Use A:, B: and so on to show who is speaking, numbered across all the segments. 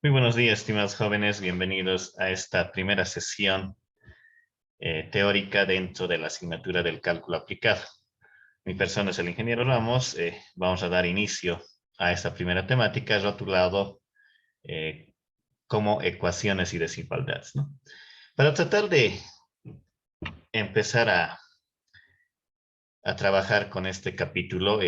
A: Muy buenos días, estimados jóvenes. Bienvenidos a esta primera sesión teórica dentro de la asignatura del cálculo aplicado. Mi persona es el ingeniero Ramos. Vamos a dar inicio a esta primera temática rotulado como ecuaciones y desigualdades, ¿no? Para tratar de empezar a trabajar con este capítulo,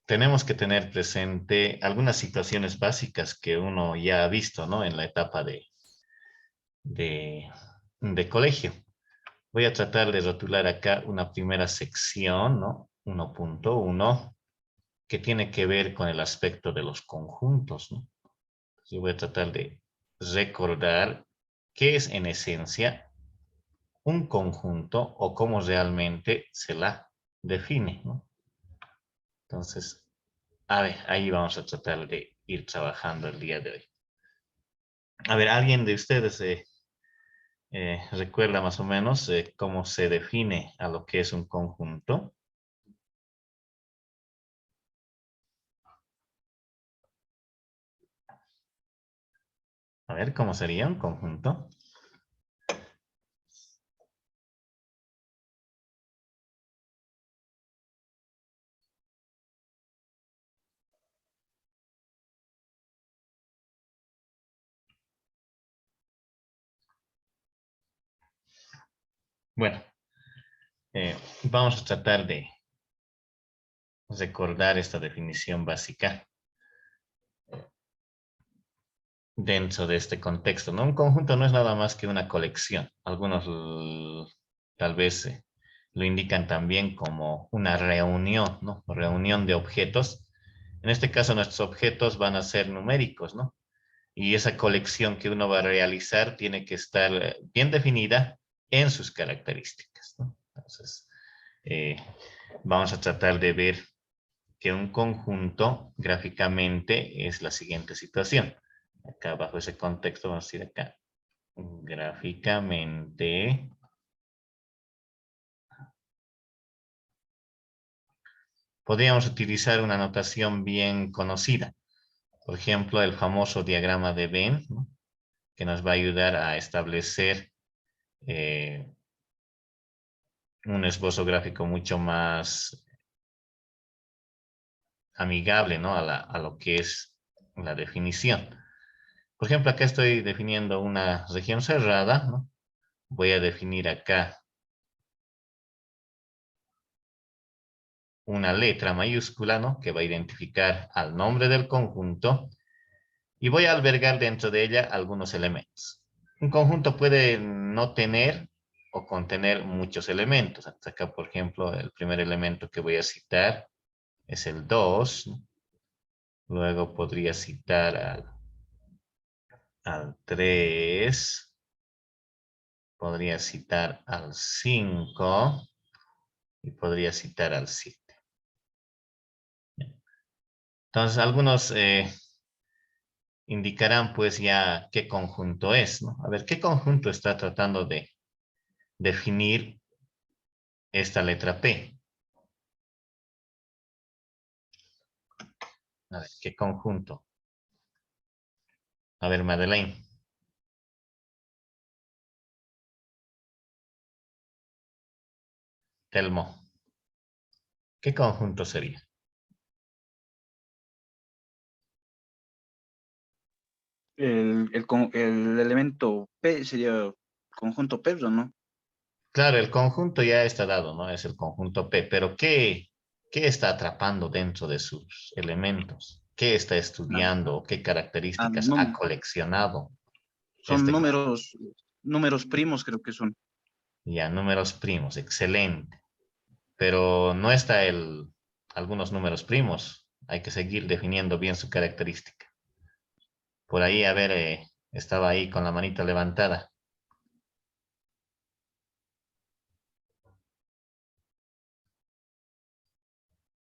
A: tenemos que tener presente algunas situaciones básicas que uno ya ha visto, ¿no? En la etapa de, de colegio. Voy a tratar de rotular acá una primera sección, ¿no? 1.1, que tiene que ver con el aspecto de los conjuntos, ¿no? Yo voy a tratar de recordar qué es en esencia un conjunto o cómo realmente se la define, ¿no? Entonces, a ver, ahí vamos a tratar de ir trabajando el día de hoy. A ver, ¿alguien de ustedes recuerda más o menos cómo se define a lo que es un conjunto? A ver, ¿cómo sería un conjunto? Bueno, vamos a tratar de recordar esta definición básica dentro de este contexto, ¿no? Un conjunto no es nada más que una colección. Algunos tal vez lo indican también como una reunión, ¿no? Reunión de objetos. En este caso, nuestros objetos van a ser numéricos, ¿no? Y esa colección que uno va a realizar tiene que estar bien definida en sus características, ¿no? Entonces, eh, vamos a tratar de ver que un conjunto gráficamente es la siguiente situación. Acá bajo ese contexto vamos a decir acá, gráficamente podríamos utilizar una notación bien conocida. Por ejemplo, el famoso diagrama de Venn, ¿no? Que nos va a ayudar a establecer eh, un esbozo gráfico mucho más amigable, ¿no? A lo que es la definición. Por ejemplo, acá estoy definiendo una región cerrada, ¿no? Voy a definir acá una letra mayúscula, ¿no? Que va a identificar al nombre del conjunto y voy a albergar dentro de ella algunos elementos. Un conjunto puede no tener o contener muchos elementos. Hasta acá, por ejemplo, el primer elemento que voy a citar es el 2, ¿no? Luego podría citar al 3, podría citar al 5 y podría citar al 7. Entonces, algunos indicarán pues ya qué conjunto es, ¿no? A ver, ¿qué conjunto está tratando de definir esta letra P? A ver, ¿qué conjunto? A ver, Madeleine, Telmo, ¿qué conjunto sería?
B: El elemento P sería conjunto P, ¿no?
A: Claro, el conjunto ya está dado, ¿no? Es el conjunto P, pero ¿qué está atrapando dentro de sus elementos? ¿Qué está
B: Ah,
A: estudiando? ¿Qué características ha
B: no,
A: coleccionado
B: son
A: este conjunto?
B: números primos, creo que son.
A: Ya, números primos, excelente. Pero no está algunos números primos. Hay que seguir definiendo bien su característica. Por ahí, a ver, estaba ahí con la manita levantada.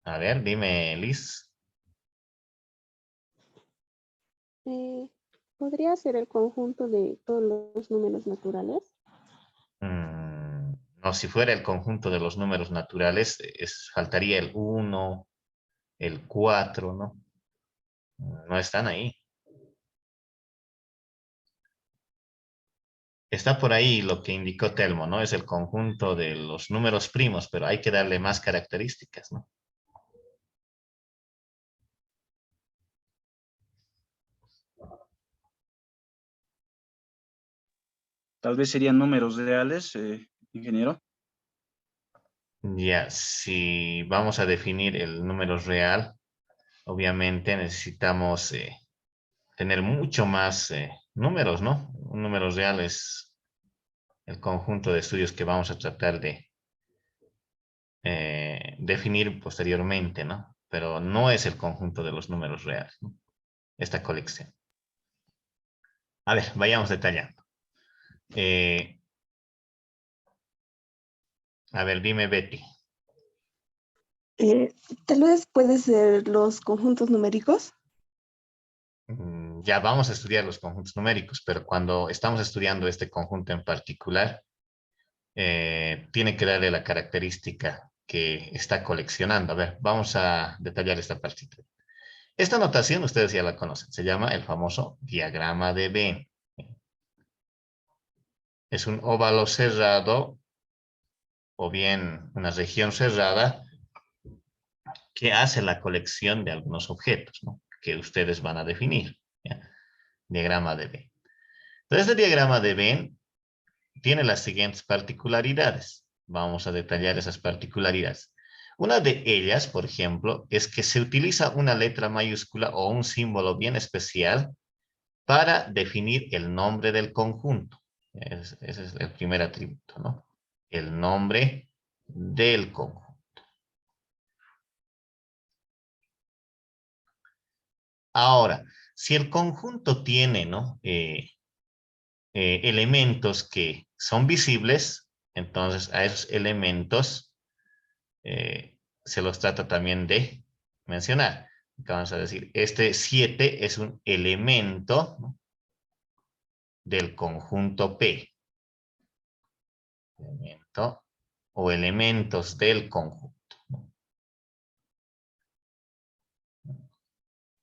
A: A ver, dime, Liz.
C: Eh, ¿Podría ser el conjunto de todos los números naturales?
A: No, si fuera el conjunto de los números naturales, faltaría el uno, el 4, ¿no? No están ahí. Está por ahí lo que indicó Telmo, ¿no? Es el conjunto de los números primos, pero hay que darle más características, ¿no?
B: Tal vez serían números reales, ingeniero.
A: Ya, si vamos a definir el número real, obviamente necesitamos tener mucho más números, ¿no? Un número real es el conjunto de estudios que vamos a tratar de definir posteriormente, ¿no? Pero no es el conjunto de los números reales, ¿no? Esta colección. A ver, vayamos detallando. A ver, dime, Betty.
C: Eh, Tal vez puede ser los conjuntos numéricos.
A: Ya vamos a estudiar los conjuntos numéricos, pero cuando estamos estudiando este conjunto en particular, tiene que darle la característica que está coleccionando. A ver, vamos a detallar esta partita. Esta notación ustedes ya la conocen, se llama el famoso diagrama de Venn. Es un óvalo cerrado o bien una región cerrada que hace la colección de algunos objetos, ¿no? Que ustedes van a definir. ¿Ya? Diagrama de Venn. Entonces, este diagrama de Venn tiene las siguientes particularidades. Vamos a detallar esas particularidades. Una de ellas, por ejemplo, es que se utiliza una letra mayúscula o un símbolo bien especial para definir el nombre del conjunto. Ese es el primer atributo, ¿no? El nombre del conjunto. Ahora, si el conjunto tiene, ¿no? Elementos que son visibles, entonces a esos elementos se los trata también de mencionar. Vamos a decir, este 7 es un elemento, ¿no? Del conjunto P. Elemento o elementos del conjunto, ¿no?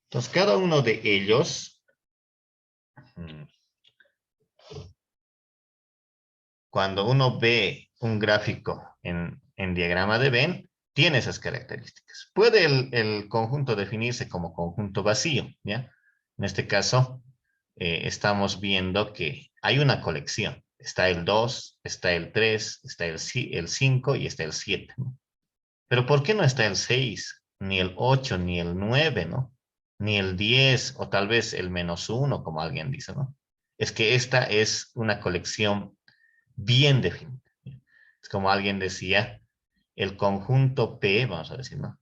A: Entonces, cada uno de ellos, cuando uno ve un gráfico en diagrama de Venn, tiene esas características. Puede el conjunto definirse como conjunto vacío, ¿ya? En este caso, estamos viendo que hay una colección. Está el 2, está el 3, está el 5 y está el 7, ¿no? Pero ¿por qué no está el 6, ni el 8, ni el 9, ¿no? Ni el 10 o tal vez el -1, como alguien dice, ¿no? Es que esta es una colección bien definida. Es como alguien decía, el conjunto P, vamos a decir, ¿no?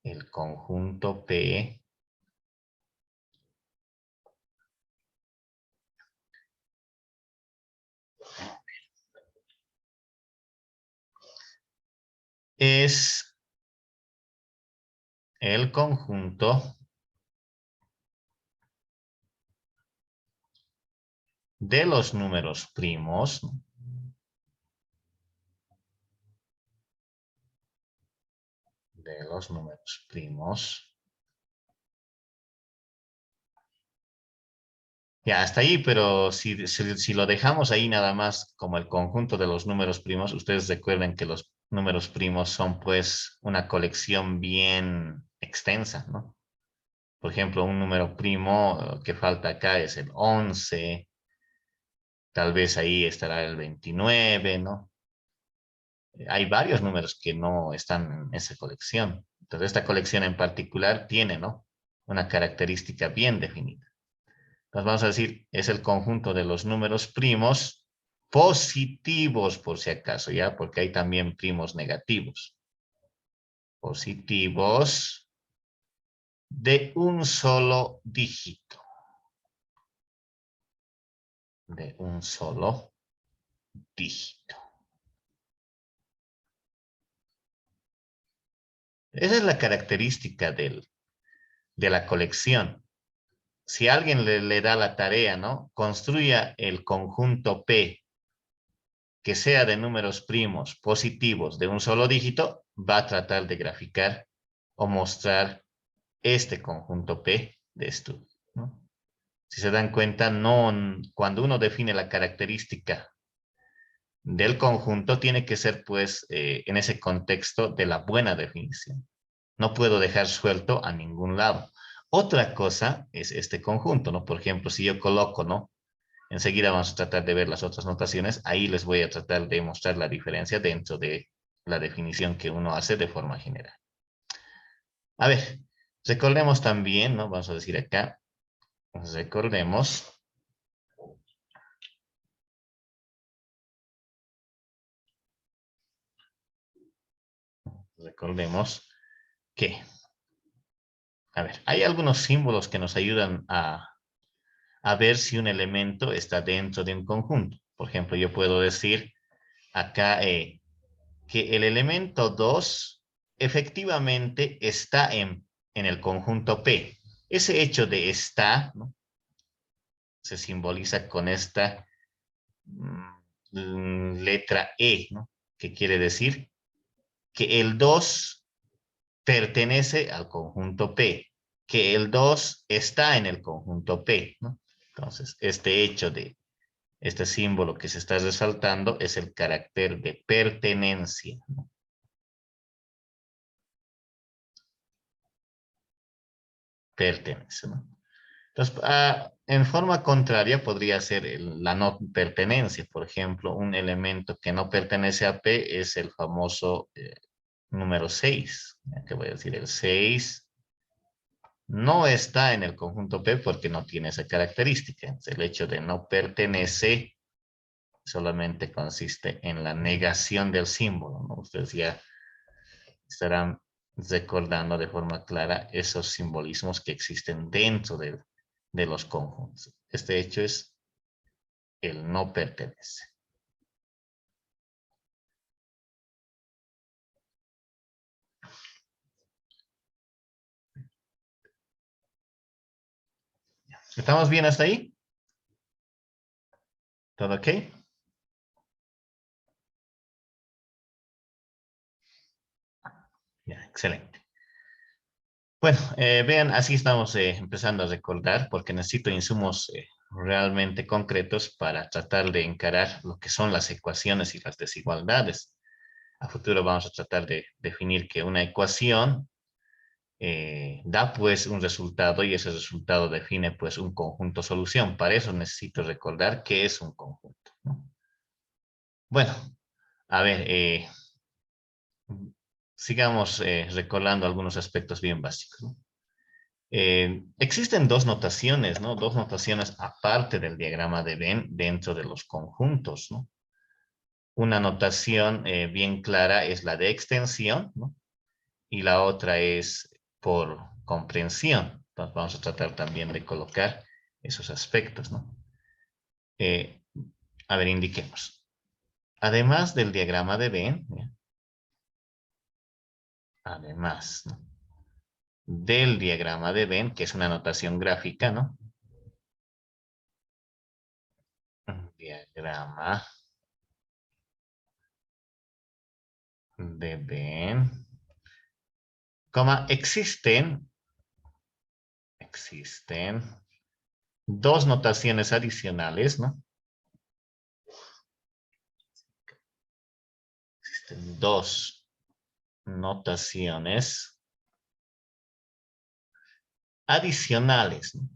A: El conjunto P es el conjunto de los números primos, ¿no? De los números primos. Ya, hasta ahí, pero si lo dejamos ahí nada más como el conjunto de los números primos, ustedes recuerden que los números primos son pues una colección bien extensa, ¿no? Por ejemplo, un número primo que falta acá es el 11, tal vez ahí estará el 29, ¿no? Hay varios números que no están en esa colección. Entonces, esta colección en particular tiene, ¿no? Una característica bien definida. Entonces, vamos a decir, es el conjunto de los números primos positivos, por si acaso, ¿ya? Porque hay también primos negativos. Positivos de un solo dígito. De un solo dígito. Esa es la característica de la colección. Si alguien le da la tarea, ¿no? Construya el conjunto P que sea de números primos positivos de un solo dígito, va a tratar de graficar o mostrar este conjunto P de estudio, ¿no? Si se dan cuenta, no, cuando uno define la característica del conjunto, tiene que ser, pues, en ese contexto de la buena definición. No puedo dejar suelto a ningún lado. Otra cosa es este conjunto, ¿no? Por ejemplo, si yo coloco, ¿no? Enseguida vamos a tratar de ver las otras notaciones. Ahí les voy a tratar de mostrar la diferencia dentro de la definición que uno hace de forma general. A ver, recordemos también, ¿no? Vamos a decir acá, recordemos que, a ver, hay algunos símbolos que nos ayudan a ver si un elemento está dentro de un conjunto. Por ejemplo, yo puedo decir acá que el elemento 2 efectivamente está en el conjunto P. Ese hecho de está, ¿no? Se simboliza con esta letra E, ¿no? Que quiere decir que el 2 pertenece al conjunto P, que el 2 está en el conjunto P, ¿no? Entonces, este hecho de este símbolo que se está resaltando es el carácter de pertenencia, ¿no? Pertenece, ¿no? Entonces, en forma contraria podría ser la no pertenencia. Por ejemplo, un elemento que no pertenece a P es el famoso número 6. Que voy a decir, el 6 no está en el conjunto P porque no tiene esa característica. Entonces, el hecho de no pertenece solamente consiste en la negación del símbolo, ¿no? Ustedes ya estarán recordando de forma clara esos simbolismos que existen dentro de los conjuntos. Este hecho es el no pertenece. ¿Estamos bien hasta ahí? ¿Todo ok? Ya, excelente. Bueno, vean, así estamos empezando a recordar porque necesito insumos realmente concretos para tratar de encarar lo que son las ecuaciones y las desigualdades. A futuro vamos a tratar de definir que una ecuación da pues un resultado y ese resultado define pues un conjunto solución. Para eso necesito recordar qué es un conjunto, ¿no? Bueno, a ver, sigamos recordando algunos aspectos bien básicos, ¿no? Existen dos notaciones, ¿no? Dos notaciones aparte del diagrama de Venn dentro de los conjuntos, ¿no? Una notación bien clara es la de extensión, ¿no? Y la otra es por comprensión. Entonces vamos a tratar también de colocar esos aspectos, ¿no? Eh, a ver, indiquemos. Además del diagrama de Venn, ¿ya? Además, ¿no? Del diagrama de Venn, que es una notación gráfica, ¿no? Un diagrama de Venn, existen dos notaciones adicionales, ¿no? Existen dos notaciones adicionales, ¿no?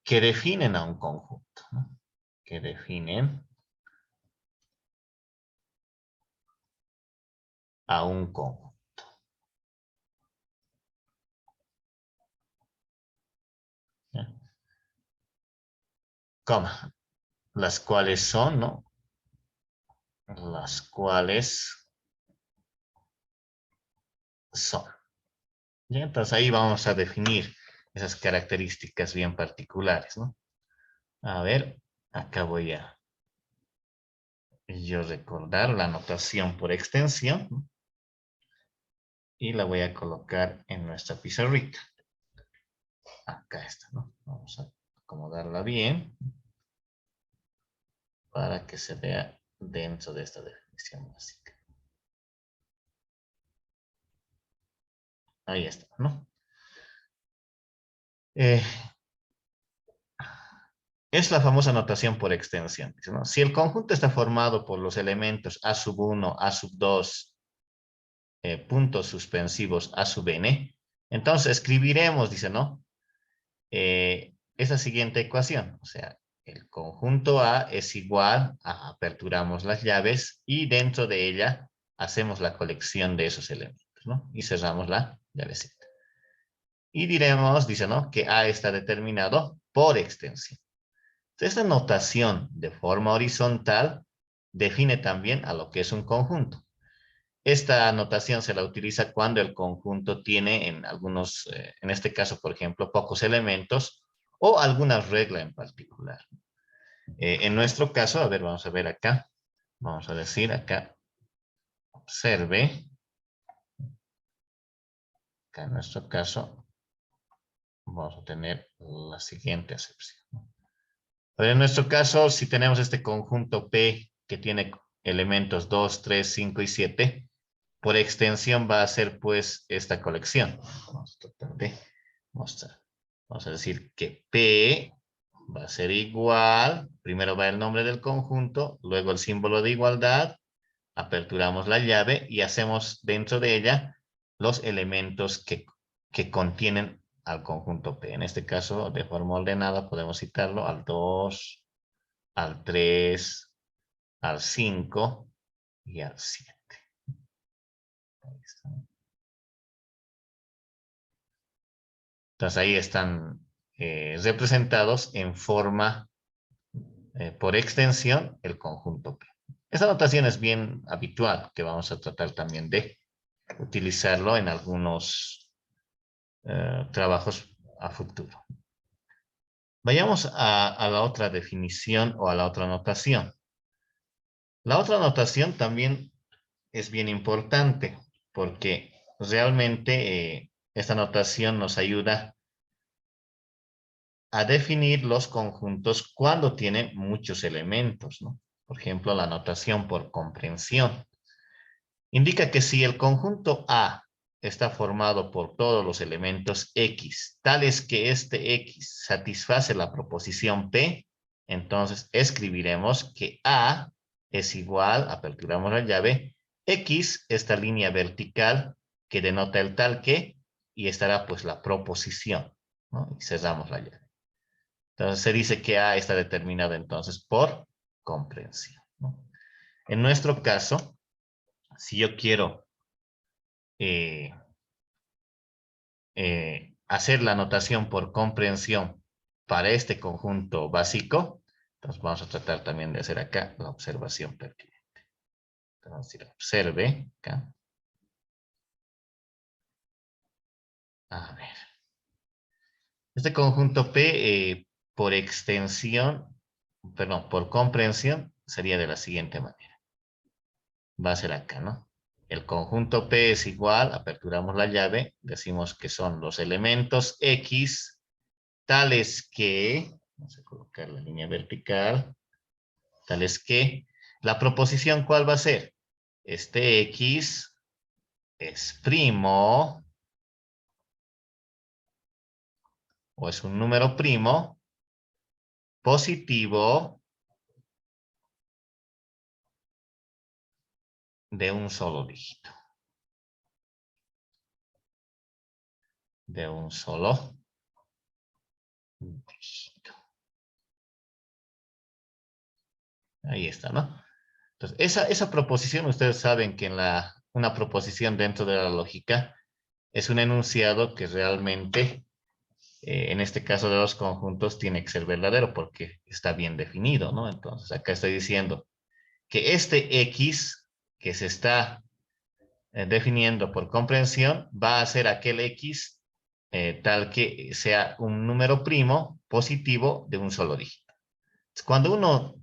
A: Que definen a un conjunto, ¿no? Que definen a un conjunto. ¿Ya? Coma, las cuales son, ¿no? Las cuales son. ¿Ya? Entonces ahí vamos a definir esas características bien particulares, ¿no? A ver, acá voy a yo recordar la notación por extensión, ¿no? Y la voy a colocar en nuestra pizarrita. Acá está, ¿no? Vamos a acomodarla bien para que se vea dentro de esta definición básica. Ahí está, ¿no? Es la famosa notación por extensión, ¿no? Si el conjunto está formado por los elementos A sub 1, A sub 2, puntos suspensivos A sub n, entonces escribiremos, dice, ¿no? Esa siguiente ecuación, o sea, el conjunto A es igual a, aperturamos las llaves y dentro de ella hacemos la colección de esos elementos, ¿no? Y cerramos la llavecita. Y diremos, dice, ¿no? Que A está determinado por extensión. Esta notación de forma horizontal define también a lo que es un conjunto. Esta notación se la utiliza cuando el conjunto tiene en algunos, en este caso, por ejemplo, pocos elementos o alguna regla en particular. En nuestro caso, a ver, vamos a ver acá. Vamos a decir acá, observe. Acá en nuestro caso, vamos a tener la siguiente acepción. Pero en nuestro caso, si tenemos este conjunto P que tiene elementos 2, 3, 5 y 7, por extensión va a ser pues esta colección. Vamos a tratar de mostrar. Vamos a decir que P va a ser igual, primero va el nombre del conjunto, luego el símbolo de igualdad, aperturamos la llave y hacemos dentro de ella los elementos que contienen al conjunto P. En este caso, de forma ordenada, podemos citarlo al 2, al 3, al 5 y al 7. Ahí está. Entonces ahí están representados en forma, por extensión, el conjunto P. Esta notación es bien habitual, que vamos a tratar también de utilizarlo en algunos trabajos a futuro. Vayamos a la otra definición o a la otra notación. La otra notación también es bien importante porque realmente esta notación nos ayuda a definir los conjuntos cuando tienen muchos elementos, ¿no? Por ejemplo, la notación por comprensión. Indica que si el conjunto A está formado por todos los elementos X, tales que este X satisface la proposición P, entonces escribiremos que A es igual, aperturamos la llave, X, esta línea vertical que denota el tal que, y estará pues la proposición, ¿no? Y cerramos la llave. Entonces se dice que A está determinado entonces por comprensión, ¿no? En nuestro caso, si yo quiero hacer la notación por comprensión para este conjunto básico, entonces vamos a tratar también de hacer acá la observación pertinente. Entonces vamos a decir, observe acá. A ver. Este conjunto P, por extensión, perdón, por comprensión, sería de la siguiente manera. Va a ser acá, ¿no? El conjunto P es igual, aperturamos la llave, decimos que son los elementos X, tales que, vamos a colocar la línea vertical, tales que, la proposición, ¿cuál va a ser? Este X es primo, o es un número primo, positivo, de un solo dígito. De un solo dígito. Ahí está, ¿no? Entonces, esa proposición, ustedes saben que en una proposición dentro de la lógica es un enunciado que realmente, en este caso de los conjuntos, tiene que ser verdadero porque está bien definido, ¿no? Entonces, acá estoy diciendo que este X que se está definiendo por comprensión va a ser aquel X tal que sea un número primo positivo de un solo dígito. Cuando uno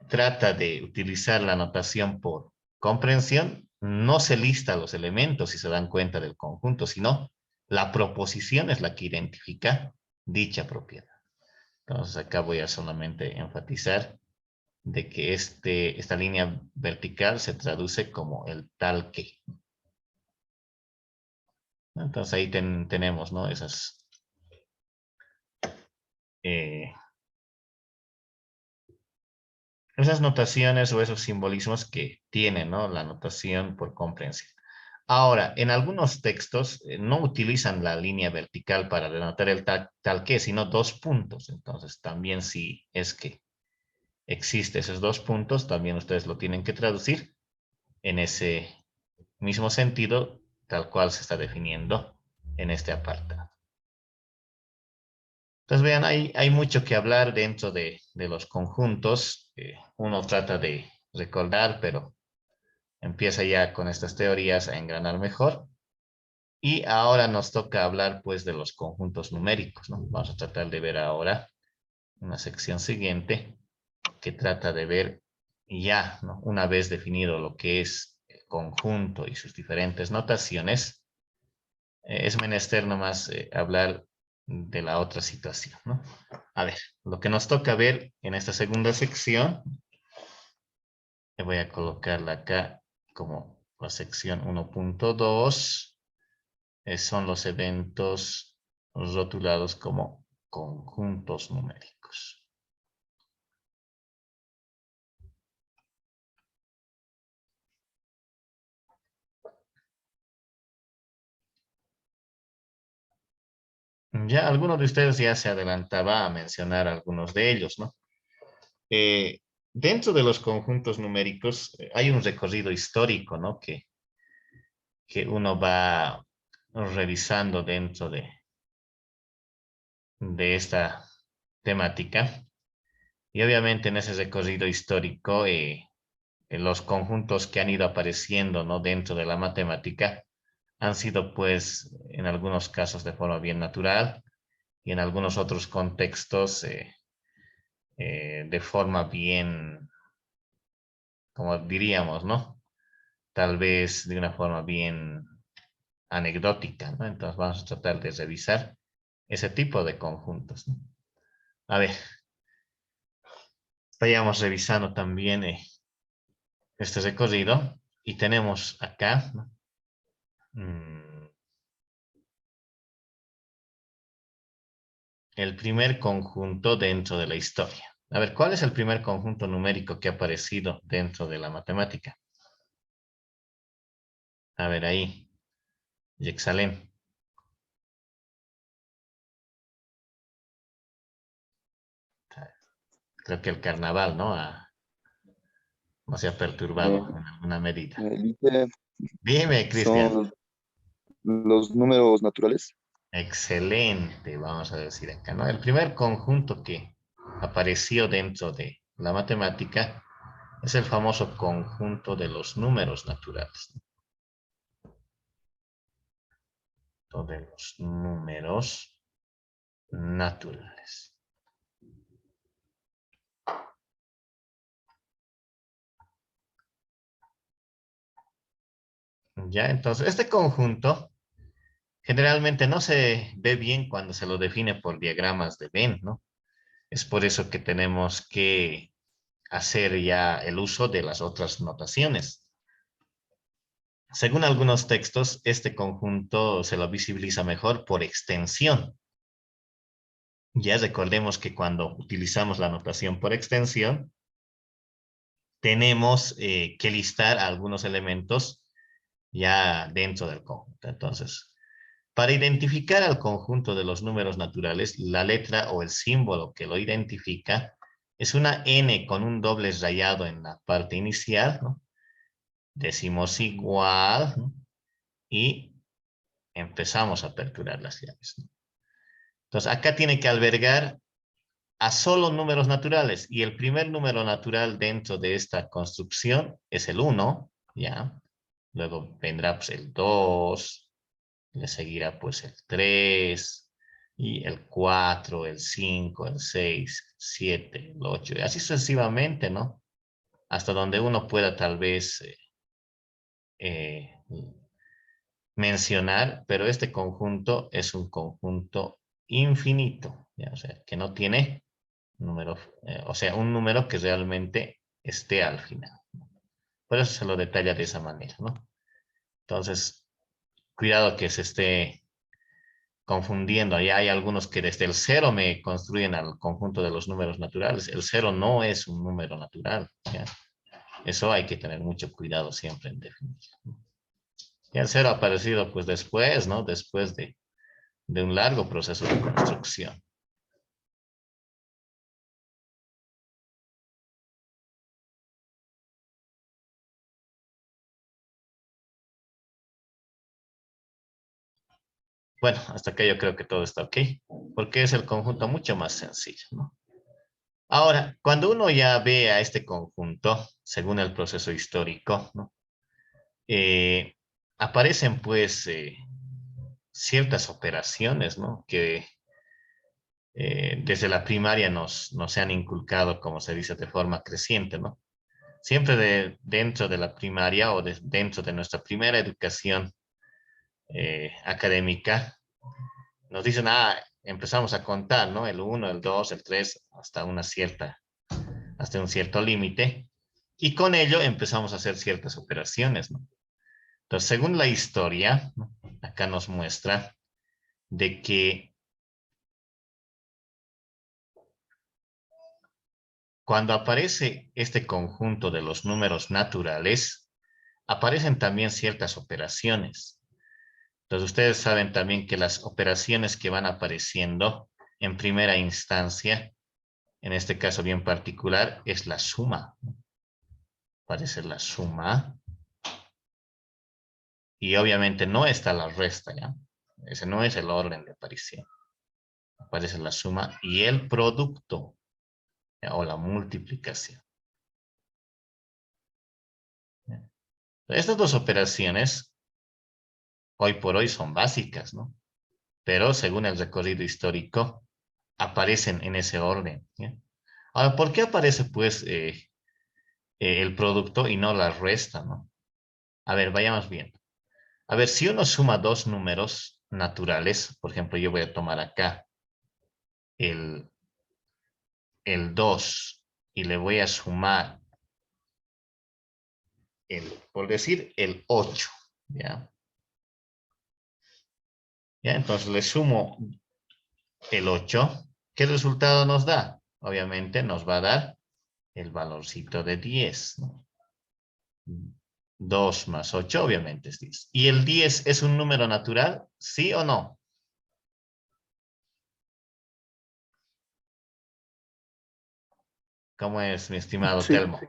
A: trata de utilizar la notación por comprensión, no se lista los elementos si se dan cuenta del conjunto, sino la proposición es la que identifica dicha propiedad. Entonces acá voy a solamente enfatizar de que esta línea vertical se traduce como el tal que. ¿no? Entonces ahí tenemos, ¿no? Esas notaciones o esos simbolismos que tiene, ¿no? La notación por comprensión. Ahora, en algunos textos no utilizan la línea vertical para denotar el tal que, sino dos puntos. Entonces, también si es que existe esos dos puntos, también ustedes lo tienen que traducir en ese mismo sentido, tal cual se está definiendo en este apartado. Entonces, vean, hay mucho que hablar dentro de los conjuntos. Uno trata de recordar, pero empieza ya con estas teorías a engranar mejor. Y ahora nos toca hablar, pues, de los conjuntos numéricos, ¿no? Vamos a tratar de ver ahora una sección siguiente que trata de ver ya, ¿no? Una vez definido lo que es el conjunto y sus diferentes notaciones, es menester nomás hablar de la otra situación, ¿no? A ver, lo que nos toca ver en esta segunda sección, le voy a colocarla acá como la sección 1.2, son los eventos rotulados como conjuntos numéricos. Ya algunos de ustedes ya se adelantaba a mencionar algunos de ellos, ¿no? Dentro de los conjuntos numéricos hay un recorrido histórico, ¿no? Que uno va revisando dentro de esta temática. Y obviamente en ese recorrido histórico, los conjuntos que han ido apareciendo, ¿no? Dentro de la matemática han sido, pues, en algunos casos de forma bien natural y en algunos otros contextos de forma bien, como diríamos, ¿no? Tal vez de una forma bien anecdótica, ¿no? Entonces vamos a tratar de revisar ese tipo de conjuntos, ¿no? A ver, vayamos revisando también este recorrido y tenemos acá, ¿no? El primer conjunto dentro de la historia. A ver, ¿cuál es el primer conjunto numérico que ha aparecido dentro de la matemática? A ver, ahí, Yexalén. Creo que el carnaval, ¿no? No se ha
D: Eh,
A: perturbado en alguna medida.
D: Dice,
A: Dime, Cristian.
D: son los números naturales.
A: Excelente, vamos a decir acá, ¿no? El primer conjunto que apareció dentro de la matemática es el famoso conjunto de los números naturales. De los números naturales. Ya, entonces, este conjunto generalmente no se ve bien cuando se lo define por diagramas de Venn, ¿no? Es por eso que tenemos que hacer ya el uso de las otras notaciones. Según algunos textos, este conjunto se lo visibiliza mejor por extensión. Ya recordemos que cuando utilizamos la notación por extensión, tenemos que listar algunos elementos ya dentro del conjunto. Entonces, para identificar al conjunto de los números naturales, la letra o el símbolo que lo identifica es una N con un doble rayado en la parte inicial, ¿no? Decimos igual, ¿no? Y empezamos a aperturar las llaves, ¿no? Entonces, acá tiene que albergar a solo números naturales. Y el primer número natural dentro de esta construcción es el 1, ¿ya? Luego vendrá pues, el 2, le seguirá pues el 3, y el 4, el 5, el 6, el 7, el 8, y así sucesivamente, ¿no? Hasta donde uno pueda tal vez eh, mencionar, pero este conjunto es un conjunto infinito, ¿ya? O sea, que no tiene número, o sea, un número que realmente esté al final. Por eso se lo detalla de esa manera, ¿no? Entonces, cuidado que se esté confundiendo. Ya hay algunos que desde el cero me construyen al conjunto de los números naturales. El cero no es un número natural, ¿ya? Eso hay que tener mucho cuidado siempre en definición. Y el cero ha aparecido pues después, ¿no? Después de un largo proceso de construcción. Bueno, hasta acá yo creo que todo está ok, porque es el conjunto mucho más sencillo, ¿no? Ahora, cuando uno ya ve a este conjunto, según el proceso histórico, ¿no? Eh, aparecen pues ciertas operaciones, ¿no? Que desde la primaria nos se han inculcado, como se dice, de forma creciente, ¿no? Siempre dentro de la primaria o dentro de nuestra primera educación académica, nos dicen, empezamos a contar, ¿no? El uno, el 2, el 3, hasta un cierto límite, y con ello empezamos a hacer ciertas operaciones, ¿no? Entonces, según la historia, ¿no? Acá nos muestra de que cuando aparece este conjunto de los números naturales, aparecen también ciertas operaciones. Entonces, ustedes saben también que las operaciones que van apareciendo en primera instancia, en este caso bien particular, es la suma. Aparece la suma. Y obviamente no está la resta, ¿ya? Ese no es el orden de aparición. Aparece la suma y el producto, ¿ya? O la multiplicación. ¿Ya? Estas dos operaciones, hoy por hoy, son básicas, ¿no? Pero según el recorrido histórico, aparecen en ese orden, ¿ya? Ahora, ¿por qué aparece, pues, el producto y no la resta, ¿no? A ver, vayamos bien. A ver, si uno suma dos números naturales, por ejemplo, yo voy a tomar acá el 2 y le voy a sumar por decir, el 8, ¿ya? ¿Ya? Entonces le sumo el 8. ¿Qué resultado nos da? Obviamente nos va a dar el valorcito de 10, ¿no? 2 más 8, obviamente es 10. ¿Y el 10 es un número natural? ¿Sí o no? ¿Cómo es, mi estimado
D: Sí,
A: Telmo?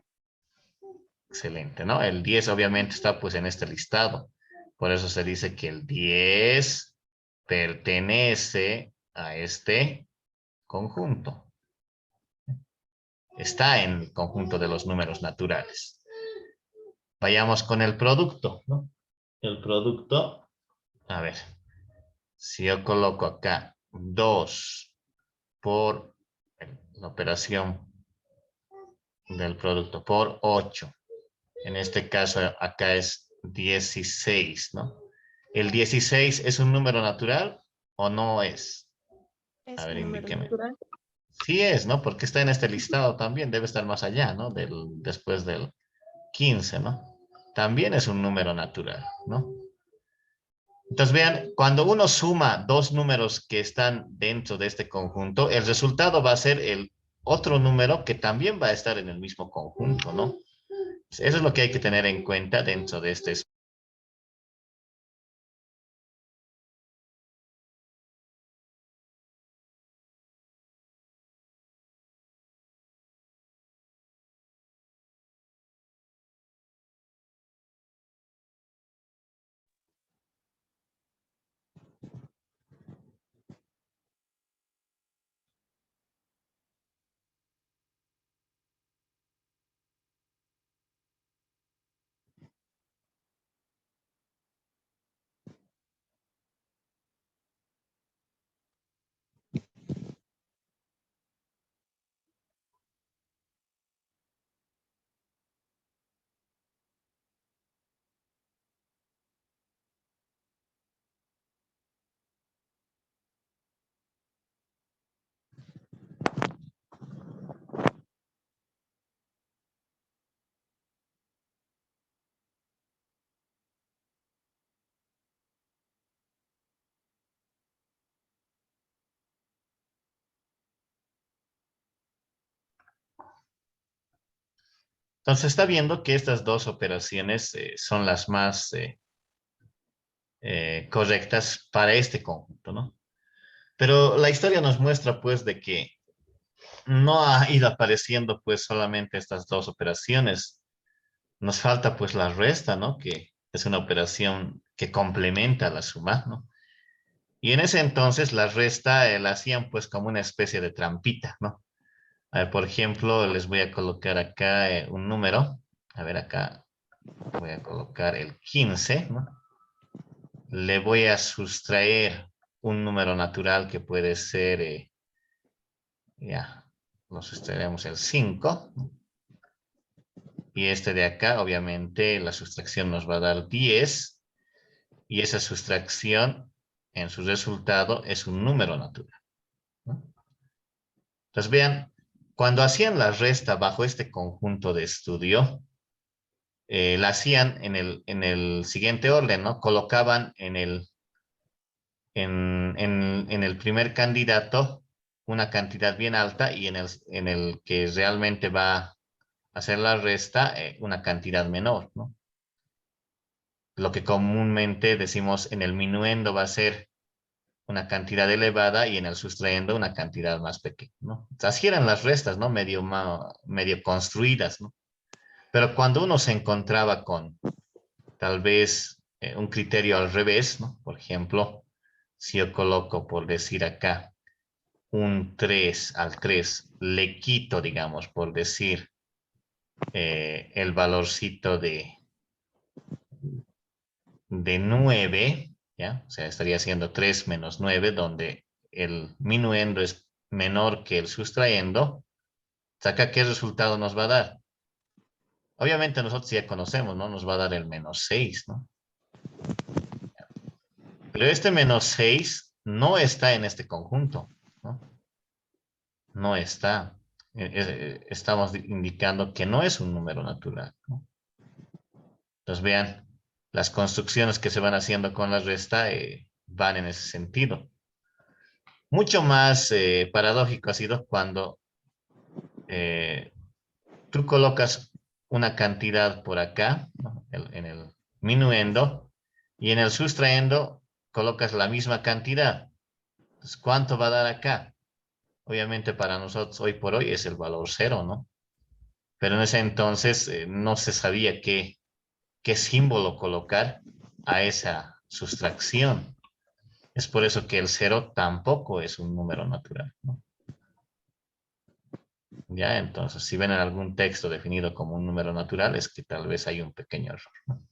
A: Excelente, ¿no? El 10 obviamente está pues en este listado. Por eso se dice que el 10 pertenece a este conjunto. Está en el conjunto de los números naturales. Vayamos con el producto, ¿no? El producto, a ver, si yo coloco acá 2 por la operación del producto por 8. En este caso acá es 16, ¿no? ¿El 16 es un número natural o no es? A
C: Es
A: ver,
C: un número
A: indíqueme.
C: natural.
A: Sí es, ¿no? Porque está en este listado también, debe estar más allá, ¿no? Después del 15, ¿no? También es un número natural, ¿no? Entonces vean, cuando uno suma dos números que están dentro de este conjunto, el resultado va a ser el otro número que también va a estar en el mismo conjunto, ¿no? Eso es lo que hay que tener en cuenta dentro de este. Entonces está viendo que estas dos operaciones son las más correctas para este conjunto, ¿no? Pero la historia nos muestra pues de que no ha ido apareciendo pues solamente estas dos operaciones. Nos falta pues la resta, ¿no? Que es una operación que complementa la suma, ¿no? Y en ese entonces la resta la hacían pues como una especie de trampita, ¿no? A ver, por ejemplo, les voy a colocar acá un número. A ver, acá voy a colocar el 15, ¿no? Le voy a sustraer un número natural que puede ser, ya, lo sustraeremos el 5, ¿no? Y este de acá, obviamente, la sustracción nos va a dar 10. Y esa sustracción, en su resultado, es un número natural, ¿no? Entonces, vean, cuando hacían la resta bajo este conjunto de estudio, la hacían en el siguiente orden, ¿no? Colocaban en el primer candidato una cantidad bien alta y en el que realmente va a hacer la resta una cantidad menor, ¿no? Lo que comúnmente decimos en el minuendo va a ser una cantidad elevada y en el sustrayendo una cantidad más pequeña, ¿no? Así eran las restas, ¿no? Medio construidas, ¿no? Pero cuando uno se encontraba con tal vez un criterio al revés, ¿no? Por ejemplo, si yo coloco, por decir acá, un 3 al 3, le quito, digamos, por decir, el valorcito de 9, ¿ya? O sea, estaría siendo 3 menos 9, donde el minuendo es menor que el sustrayendo. ¿Saca qué resultado nos va a dar? Obviamente nosotros ya conocemos, ¿no? Nos va a dar el menos 6, ¿no? Pero este menos 6 no está en este conjunto, ¿no? No está. Estamos indicando que no es un número natural, ¿no? Entonces vean, las construcciones que se van haciendo con la resta van en ese sentido. Mucho más paradójico ha sido cuando eh, tú colocas una cantidad por acá, ¿no? En el minuendo, y en el sustrayendo colocas la misma cantidad. Entonces, ¿cuánto va a dar acá? Obviamente para nosotros hoy por hoy es el valor 0, ¿no? Pero en ese entonces no se sabía qué símbolo colocar a esa sustracción. Es por eso que el 0 tampoco es un número natural, ¿no? Ya, entonces, si ven en algún texto definido como un número natural, es que tal vez hay un pequeño error, ¿no?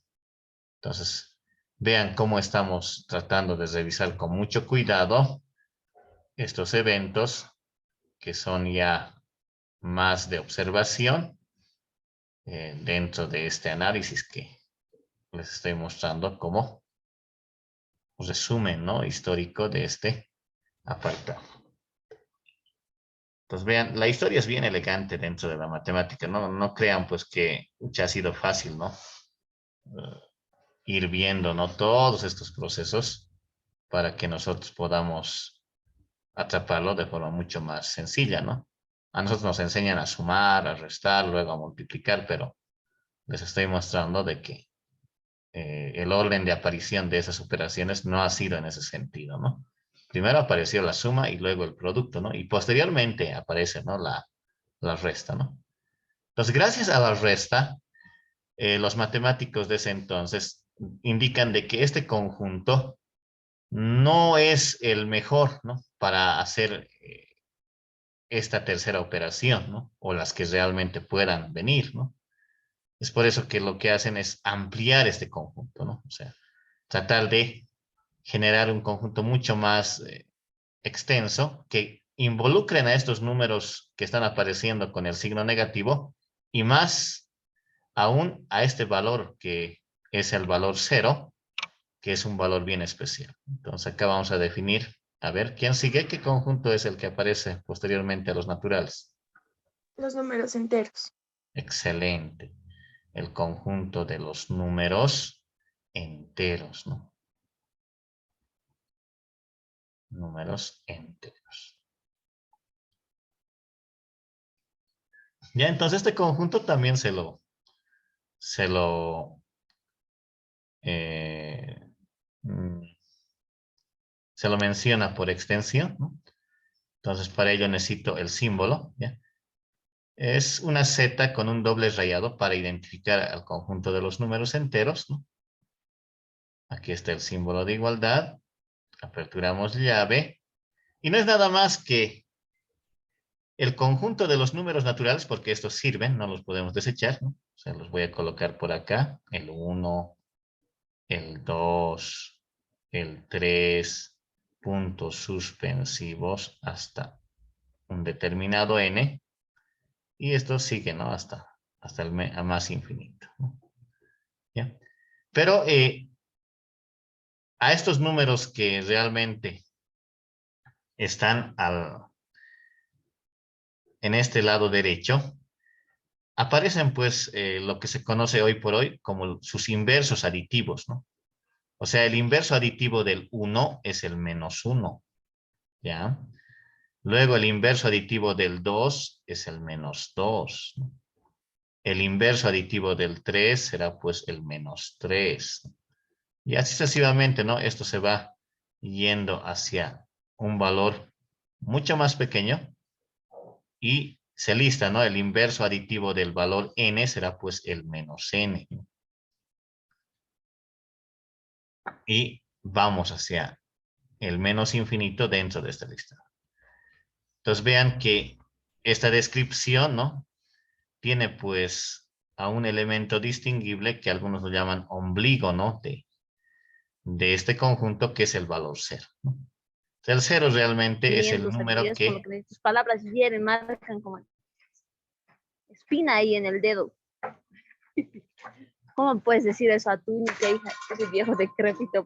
A: Entonces, vean cómo estamos tratando de revisar con mucho cuidado estos eventos que son ya más de observación dentro de este análisis que les estoy mostrando como resumen, ¿no? Histórico de este apartado. Entonces vean, la historia es bien elegante dentro de la matemática, ¿no? No crean pues que ya ha sido fácil, ¿no? Ir viendo, ¿no? Todos estos procesos para que nosotros podamos atraparlo de forma mucho más sencilla, ¿no? A nosotros nos enseñan a sumar, a restar, luego a multiplicar, pero les estoy mostrando de que el orden de aparición de esas operaciones no ha sido en ese sentido, ¿no? Primero apareció la suma y luego el producto, ¿no? Y posteriormente aparece, ¿no? La resta, ¿no? Entonces, gracias a la resta, los matemáticos de ese entonces indican de que este conjunto no es el mejor, ¿no? Para hacer esta tercera operación, ¿no? O las que realmente puedan venir, ¿no? Es por eso que lo que hacen es ampliar este conjunto, ¿no? O sea, tratar de generar un conjunto mucho más extenso que involucren a estos números que están apareciendo con el signo negativo y más aún a este valor que es el valor 0, que es un valor bien especial. Entonces acá vamos a definir, a ver, ¿quién sigue? ¿Qué conjunto es el que aparece posteriormente a los naturales?
C: Los números enteros.
A: Excelente. El conjunto de los números enteros, ¿no? Números enteros. Ya, entonces este conjunto también se lo se lo menciona por extensión, ¿no? Entonces, para ello necesito el símbolo, ¿ya? Es una Z con un doble rayado para identificar al conjunto de los números enteros, ¿no? Aquí está el símbolo de igualdad. Aperturamos llave. Y no es nada más que el conjunto de los números naturales, porque estos sirven, no los podemos desechar, ¿no? O sea, los voy a colocar por acá. El 1, el 2, el 3, puntos suspensivos hasta un determinado n. Y esto sigue, ¿no? Hasta el más infinito, ¿no? ¿Ya? Pero a estos números que realmente están en este lado derecho, aparecen pues lo que se conoce hoy por hoy como sus inversos aditivos, ¿no? O sea, el inverso aditivo del 1 es el -1, ¿ya? Luego el inverso aditivo del 2 es el -2, ¿no? El inverso aditivo del 3 será pues el -3. Y así sucesivamente, ¿no? Esto se va yendo hacia un valor mucho más pequeño y se lista, ¿no? El inverso aditivo del valor n será pues el -n. Y vamos hacia el menos infinito dentro de esta lista. Entonces vean que esta descripción, ¿no? Tiene pues a un elemento distinguible que algunos lo llaman ombligo, ¿no? De este conjunto, que es el valor 0, ¿no? El 0 realmente es el número
E: con lo
A: que...
E: que tus palabras hieren, marcan como espina ahí en el dedo. ¿Cómo puedes decir eso a tu única hija, ese viejo decrépito?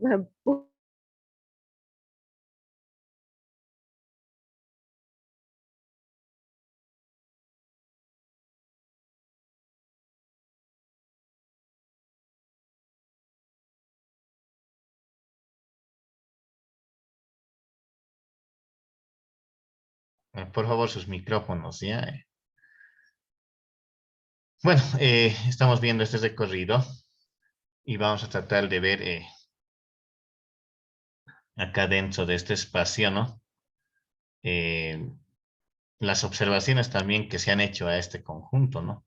A: Por favor, sus micrófonos, ¿ya? Bueno, estamos viendo este recorrido y vamos a tratar de ver acá dentro de este espacio, ¿no? Las observaciones también que se han hecho a este conjunto, ¿no?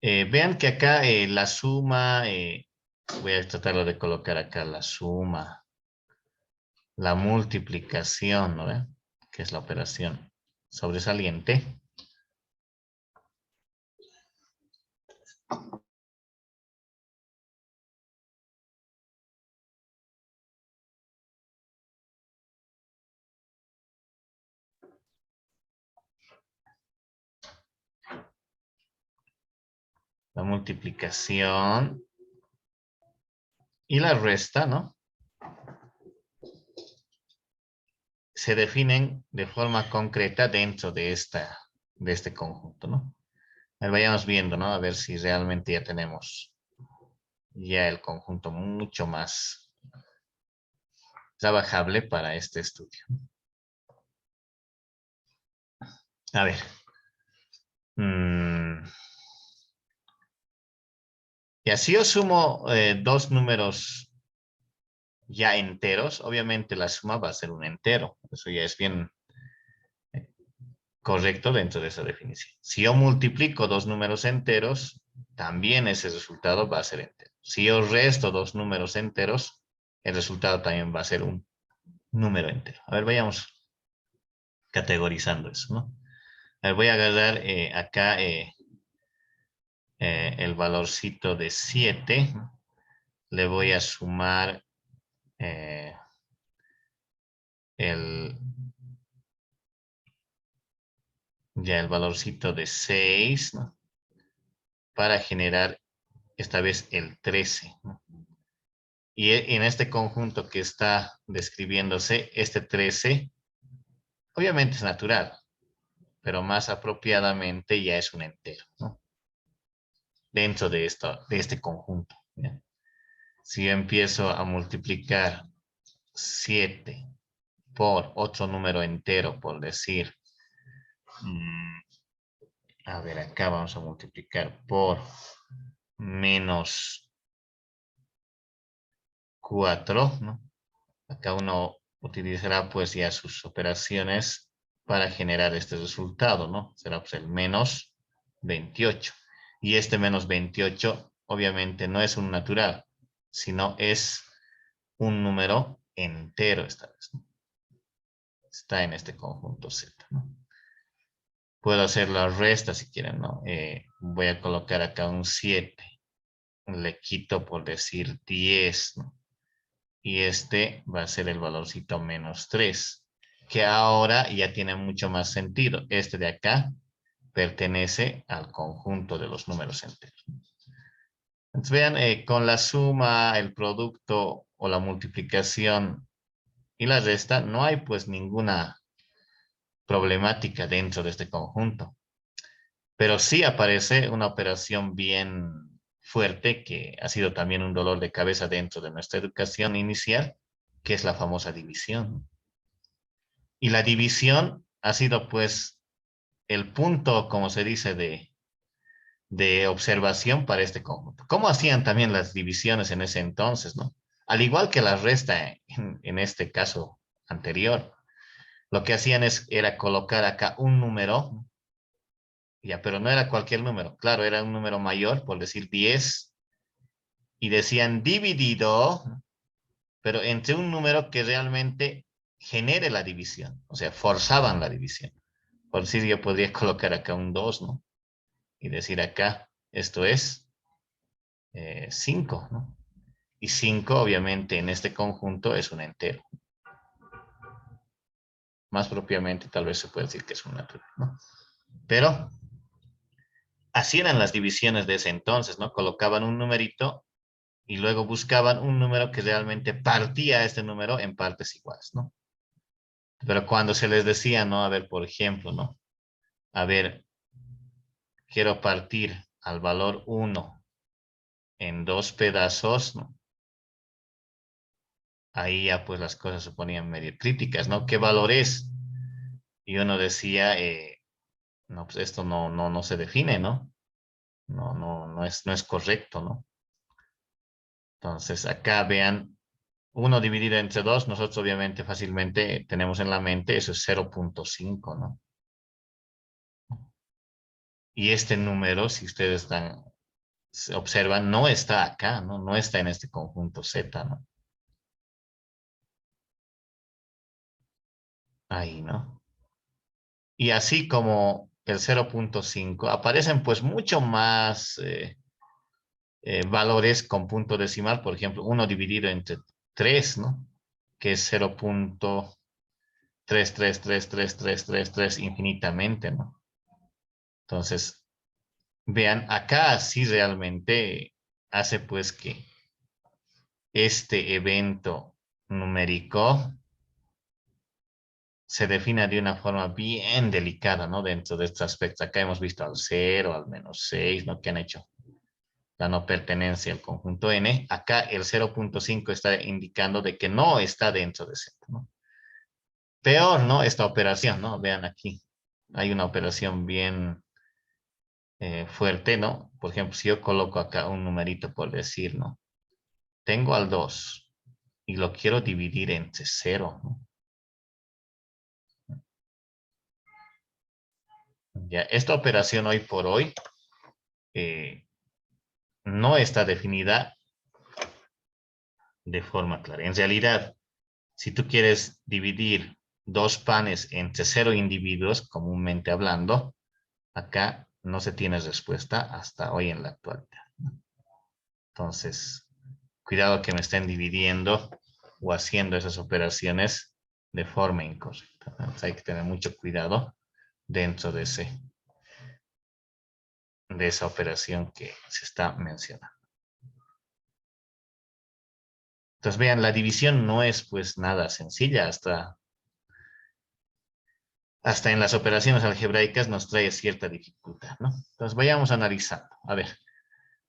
A: Vean que acá la suma, voy a tratarlo de colocar acá, la suma, la multiplicación, ¿no? Que es la operación sobresaliente. La multiplicación y la resta, ¿no? Se definen de forma concreta dentro de este conjunto, ¿no? A ver, vayamos viendo, ¿no? A ver si realmente ya tenemos ya el conjunto mucho más trabajable para este estudio. A ver. Y así yo sumo dos números ya enteros, obviamente la suma va a ser un entero. Eso ya es bien correcto dentro de esa definición. Si yo multiplico dos números enteros, también ese resultado va a ser entero. Si yo resto dos números enteros, el resultado también va a ser un número entero. A ver, vayamos categorizando eso, ¿no? A ver, voy a agarrar acá el valorcito de 7. Le voy a sumar el valorcito de 6, ¿no? Para generar esta vez el 13, ¿no? Y en este conjunto que está describiéndose, este 13, obviamente es natural, pero más apropiadamente ya es un entero, ¿no? Dentro de este conjunto, ¿ya? Si yo empiezo a multiplicar 7 por otro número entero, por decir, a ver, acá vamos a multiplicar por menos 4, ¿no? Acá uno utilizará pues ya sus operaciones para generar este resultado, ¿no? Será pues el menos 28. Y este menos 28 obviamente no es un natural, sino es un número entero esta vez, ¿no? Está en este conjunto Z, ¿no? Puedo hacer la resta si quieren, ¿no? Voy a colocar acá un 7. Le quito por decir 10, ¿no? Y este va a ser el valorcito menos 3, que ahora ya tiene mucho más sentido. Este de acá pertenece al conjunto de los números enteros. Entonces vean, con la suma, el producto o la multiplicación y la resta, no hay pues ninguna problemática dentro de este conjunto. Pero sí aparece una operación bien fuerte que ha sido también un dolor de cabeza dentro de nuestra educación inicial, que es la famosa división. Y la división ha sido pues el punto, como se dice, de observación para este conjunto. ¿Cómo hacían también las divisiones en ese entonces, no? Al igual que la resta en este caso anterior, lo que hacían era colocar acá un número, ya, pero no era cualquier número, claro, era un número mayor, por decir 10, y decían dividido, pero entre un número que realmente genere la división, o sea, forzaban la división. Por decir, yo podría colocar acá un 2, ¿no? Y decir acá, esto es 5, ¿no? Y 5, obviamente, en este conjunto es un entero. Más propiamente, tal vez se puede decir que es un natural, ¿no? Pero así eran las divisiones de ese entonces, ¿no? Colocaban un numerito y luego buscaban un número que realmente partía a este número en partes iguales, ¿no? Pero cuando se les decía, ¿no? A ver, por ejemplo, ¿no? A ver, quiero partir al valor 1 en 2 pedazos, ¿no? Ahí ya pues las cosas se ponían medio críticas, ¿no? ¿Qué valor es? Y uno decía, no, pues esto no se define, ¿no? No es correcto, ¿no? Entonces acá vean, 1 dividido entre 2, nosotros obviamente fácilmente tenemos en la mente, eso es 0.5, ¿no? Y este número, si ustedes observan, no está acá, ¿no? No está en este conjunto Z, ¿no? Ahí, ¿no? Y así como el 0.5, aparecen pues mucho más valores con punto decimal, por ejemplo, 1 dividido entre 3, ¿no? Que es 0.333333 infinitamente, ¿no? Entonces, vean, acá sí realmente hace pues que este evento numérico se defina de una forma bien delicada, ¿no? Dentro de este aspecto. Acá hemos visto al 0, al menos 6, ¿no? Que han hecho la no pertenencia al conjunto N. Acá el 0.5 está indicando de que no está dentro de Z, ¿no? Peor, ¿no? Esta operación, ¿no? Vean aquí. Hay una operación bien fuerte, ¿no? Por ejemplo, si yo coloco acá un numerito por decir, ¿no? Tengo al 2 y lo quiero dividir entre 0, ¿no? Ya, esta operación hoy por hoy no está definida de forma clara. En realidad, si tú quieres dividir 2 panes entre 0 individuos, comúnmente hablando, acá no se tiene respuesta hasta hoy en la actualidad. Entonces, cuidado que me estén dividiendo o haciendo esas operaciones de forma incorrecta. Entonces, hay que tener mucho cuidado dentro de esa operación que se está mencionando. Entonces, vean, la división no es pues nada sencilla, hasta en las operaciones algebraicas nos trae cierta dificultad, ¿no? Entonces, vayamos analizando. A ver,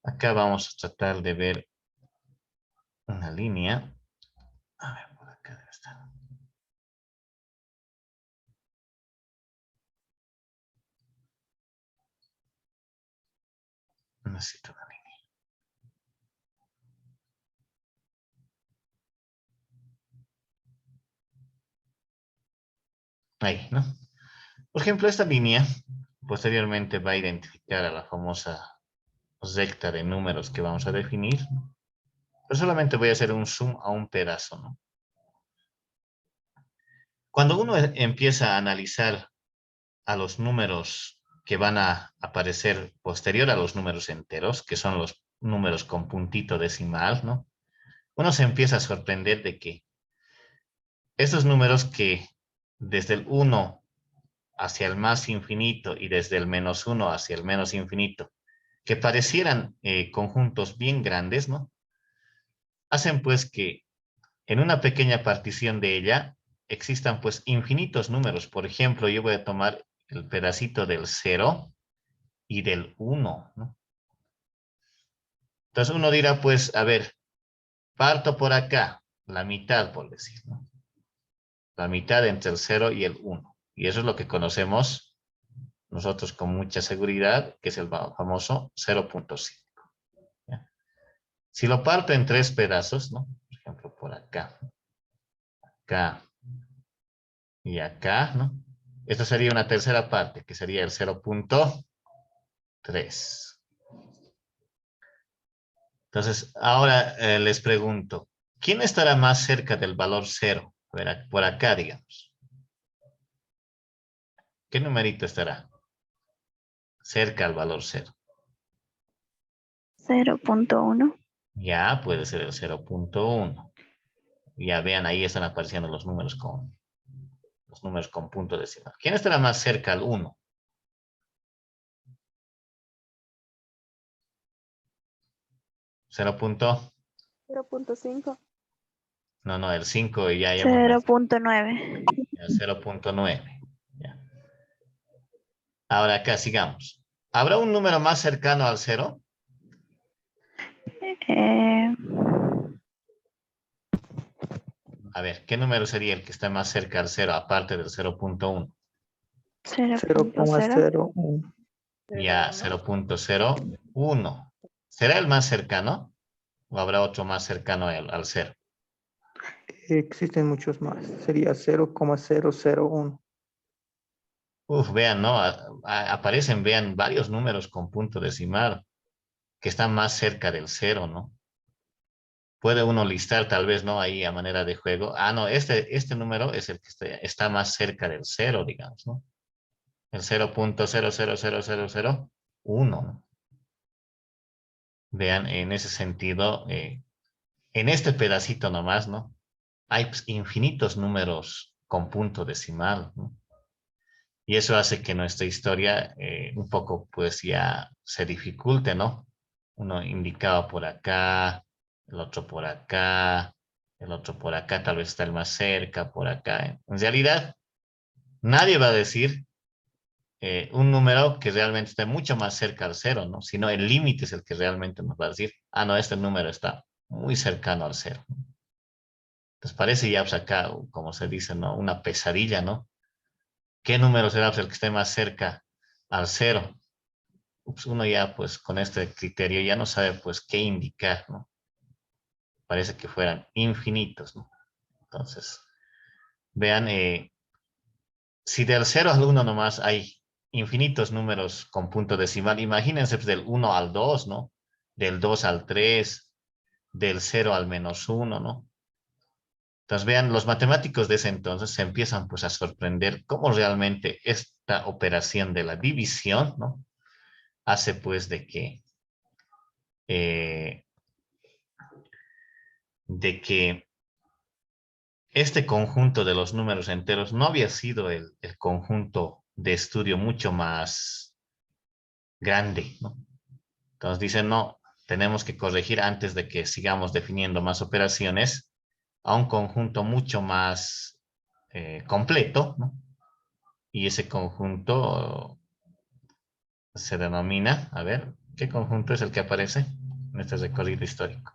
A: acá vamos a tratar de ver una línea. A ver, por acá debe estar. Necesito una línea. Ahí, ¿no? Por ejemplo, esta línea posteriormente va a identificar a la famosa recta de números que vamos a definir, ¿no? Pero solamente voy a hacer un zoom a un pedazo, ¿no? Cuando uno empieza a analizar a los números que van a aparecer posterior a los números enteros, que son los números con puntito decimal, ¿no? Uno se empieza a sorprender de que estos números que desde el 1 hacia el más infinito y desde el -1 hacia el menos infinito, que parecieran conjuntos bien grandes, ¿no? Hacen pues que en una pequeña partición de ella existan pues infinitos números. Por ejemplo, yo voy a tomar el pedacito del 0 y del 1, ¿no? Entonces uno dirá pues, a ver, parto por acá, la mitad por decir, ¿no? La mitad entre el 0 y el 1. Y eso es lo que conocemos nosotros con mucha seguridad, que es el famoso 0.5. Si lo parto en 3 pedazos, ¿no? Por ejemplo, por acá, acá y acá, ¿no? Esto sería una tercera parte, que sería el 0.3. Entonces, ahora les pregunto, ¿quién estará más cerca del valor 0? Por acá, digamos. ¿Qué numerito estará cerca al valor 0?
F: 0.1.
A: Ya puede ser el 0.1. Ya vean, ahí están apareciendo los números con punto decimal. ¿Quién estará más cerca al 1? 0.
C: 0.5.
A: No, el 5 ya hemos mencionado.
F: 0.9.
A: El 0.9. Ahora acá sigamos. ¿Habrá un número más cercano al 0? A ver, ¿qué número sería el que está más cerca al 0 aparte del 0.1?
F: 0.0.
G: 0,01.
A: Ya, 0.01. ¿Será el más cercano? ¿O habrá otro más cercano al 0?
G: Existen muchos más. Sería 0,001.
A: Vean, ¿no? Aparecen, vean, varios números con punto decimal que están más cerca del 0, ¿no? Puede uno listar tal vez, ¿no? Ahí a manera de juego. Ah, no, este número es el que está más cerca del 0, digamos, ¿no? El 0.00001, ¿no? Vean, en ese sentido, en este pedacito nomás, ¿no? Hay pues, infinitos números con punto decimal, ¿no? Y eso hace que nuestra historia un poco pues ya se dificulte, ¿no? Uno indicaba por acá, el otro por acá, el otro por acá, tal vez está el más cerca, por acá. En realidad, nadie va a decir un número que realmente esté mucho más cerca al 0, ¿no? Sino el límite es el que realmente nos va a decir, ah, no, este número está muy cercano al 0. Entonces parece ya pues acá, como se dice, ¿no? Una pesadilla, ¿no? ¿Qué número será pues, el que esté más cerca al 0? Pues uno ya pues con este criterio ya no sabe pues qué indicar, ¿no? Parece que fueran infinitos, ¿no? Entonces, vean, si del 0 al 1 nomás hay infinitos números con punto decimal, imagínense pues, del 1 al 2, ¿no? Del 2 al 3, del 0 al -1, ¿no? Entonces, vean, los matemáticos de ese entonces se empiezan pues a sorprender cómo realmente esta operación de la división, ¿no? Hace pues eh, de que este conjunto de los números enteros no había sido el conjunto de estudio mucho más grande, ¿no? Entonces dicen, no, tenemos que corregir antes de que sigamos definiendo más operaciones a un conjunto mucho más completo, ¿no? Y ese conjunto se denomina, a ver, ¿qué conjunto es el que aparece en este recorrido histórico?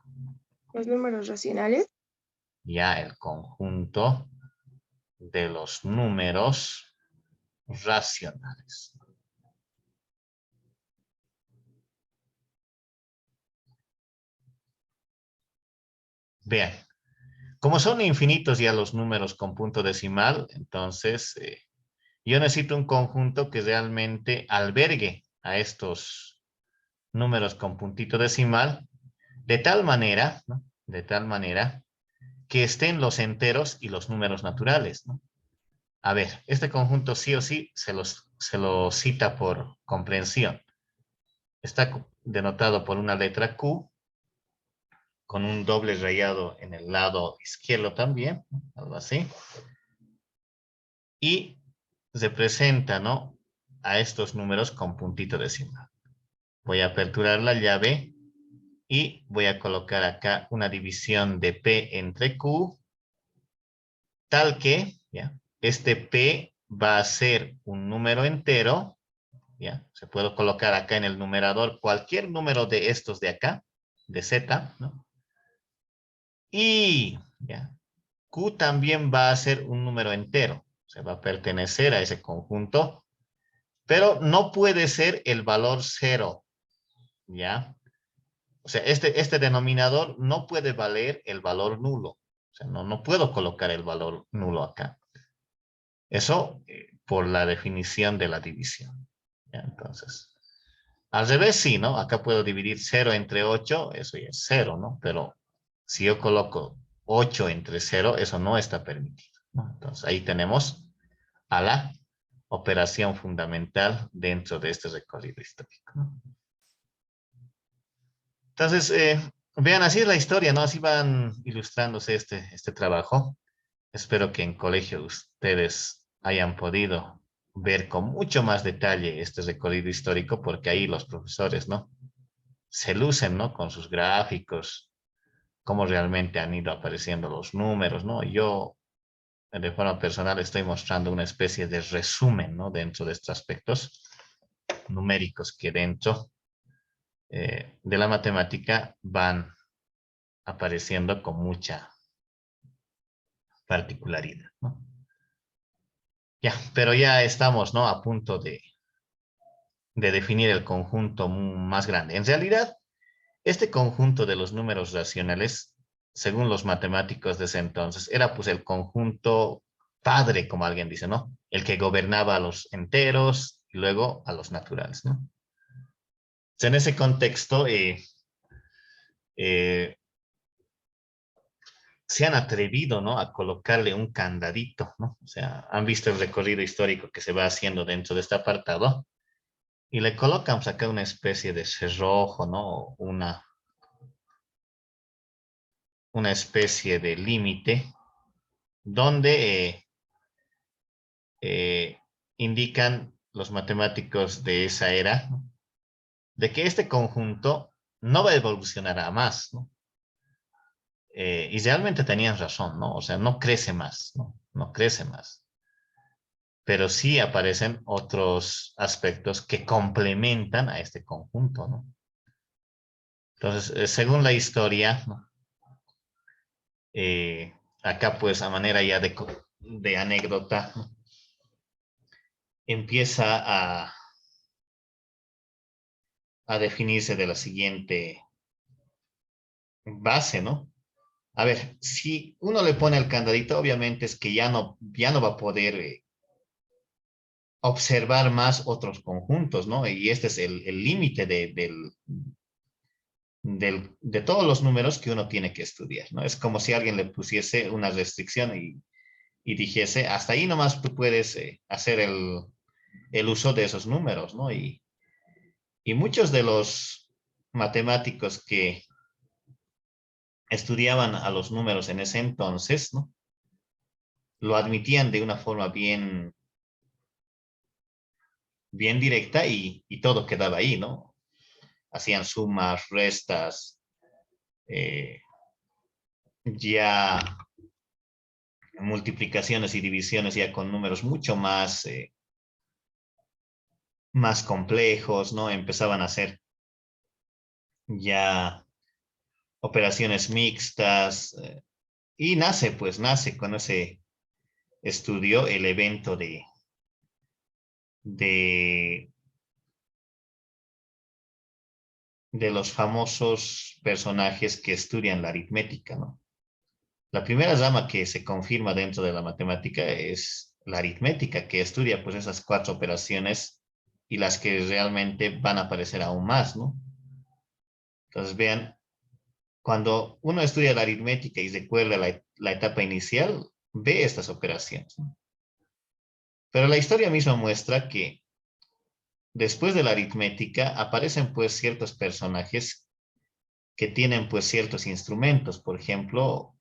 H: Los números racionales.
A: Ya el conjunto de los números racionales. Vean, como son infinitos ya los números con punto decimal, entonces yo necesito un conjunto que realmente albergue a estos números con puntito decimal de tal manera, ¿no? De tal manera que estén los enteros y los números naturales, ¿no? A ver, este conjunto sí o sí se lo cita por comprensión. Está denotado por una letra Q, con un doble rayado en el lado izquierdo también, ¿no? Algo así. Y representa, ¿no? A estos números con puntito decimal. Voy a aperturar la llave y voy a colocar acá una división de P entre Q, tal que, ¿ya? Este P va a ser un número entero, ¿ya? Se puede colocar acá en el numerador cualquier número de estos de acá, de Z, ¿no? Y, ¿ya? Q también va a ser un número entero, se va a pertenecer a ese conjunto, pero no puede ser el valor 0, ¿ya? O sea, este denominador no puede valer el valor nulo. O sea, no puedo colocar el valor nulo acá. Eso por la definición de la división. ¿Ya? Entonces, al revés sí, ¿no? Acá puedo dividir 0 entre 8, eso ya es 0, ¿no? Pero si yo coloco 8 entre 0, eso no está permitido, ¿no? Entonces, ahí tenemos a la operación fundamental dentro de este recorrido histórico, ¿no? Entonces, vean, así es la historia, ¿no? Así van ilustrándose este trabajo. Espero que en colegio ustedes hayan podido ver con mucho más detalle este recorrido histórico, porque ahí los profesores, ¿no? Se lucen, ¿no? Con sus gráficos, cómo realmente han ido apareciendo los números, ¿no? Yo, de forma personal, estoy mostrando una especie de resumen, ¿no? Dentro de estos aspectos numéricos que dentro de la matemática van apareciendo con mucha particularidad, ¿no? Ya, pero ya estamos, ¿no? A punto de definir el conjunto más grande. En realidad, este conjunto de los números racionales, según los matemáticos de ese entonces, era pues el conjunto padre, como alguien dice, ¿no? El que gobernaba a los enteros y luego a los naturales, ¿no? En ese contexto, eh, se han atrevido, ¿no? A colocarle un candadito, ¿no? O sea, han visto el recorrido histórico que se va haciendo dentro de este apartado y le colocan pues, acá una especie de cerrojo, ¿no? Una especie de límite donde indican los matemáticos de esa era, ¿no? De que este conjunto no va a evolucionar a más, ¿no? Y realmente tenían razón, ¿no? O sea, no crece más, ¿no? No crece más. Pero sí aparecen otros aspectos que complementan a este conjunto, ¿no? Entonces, según la historia, ¿no? Acá pues a manera ya de anécdota, ¿no? Empieza a definirse de la siguiente base, ¿no? A ver, si uno le pone el candadito, obviamente es que ya no va a poder observar más otros conjuntos, ¿no? Y este es el límite de todos los números que uno tiene que estudiar, ¿no? Es como si alguien le pusiese una restricción y dijese, hasta ahí nomás tú puedes hacer el uso de esos números, ¿no? Y muchos de los matemáticos que estudiaban a los números en ese entonces, ¿no? Lo admitían de una forma bien directa y todo quedaba ahí, ¿no? Hacían sumas, restas, ya multiplicaciones y divisiones ya con números mucho más complejos, ¿no? Empezaban a hacer ya operaciones mixtas y nace con ese estudio el evento de los famosos personajes que estudian la aritmética, ¿no? La primera rama que se confirma dentro de la matemática es la aritmética, que estudia pues esas 4 operaciones y las que realmente van a aparecer aún más, ¿no? Entonces vean, cuando uno estudia la aritmética y recuerda la etapa inicial, ve estas operaciones, ¿no? Pero la historia misma muestra que después de la aritmética aparecen pues ciertos personajes que tienen pues ciertos instrumentos, por ejemplo,